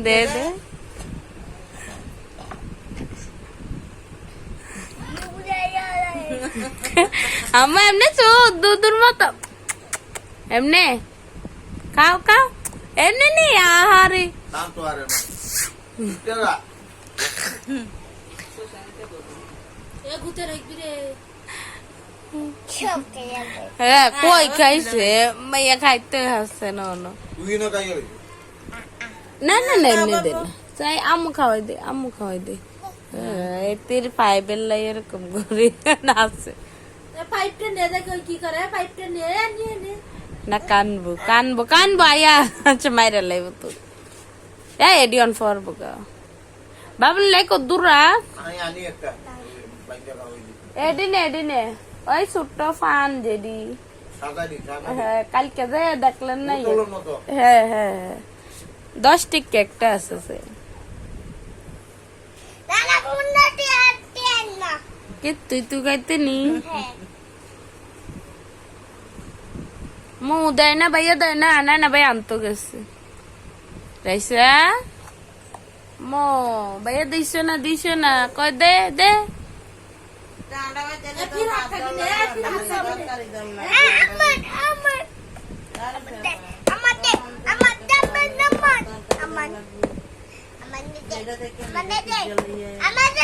দে দে আম্মা এমনি চো দুধুর মতো এমনি খাও খাও এমনি নি আহারে হ্যাঁ কই খাইছে মাইয়া খাইতে হাসছে না না না না এমনি দে না চাই আম্মু খাওয়াই দে এর পাইপের লাই এরকম করে নাচছে পাইপটা নিয়ে দেখো কি করে পাইপটা নিয়ে না কানবো আয়া আচ্ছা মাইরা লাইব তোর এডি অন ফরবো গা বাবুল লাইক দূরা এডি নে ওই ছোট্ট ফান যেডি হ্যাঁ কালকে যে দেখলেন না হ্যাঁ 10 টিক একটা আছে সে কে তুই খাইতে নি মু দেয় না ভাইয়া দেয় না না ভাই আনতো গেছে রাইসা মো ভাইয়া দিছ না কয় দে দে আমার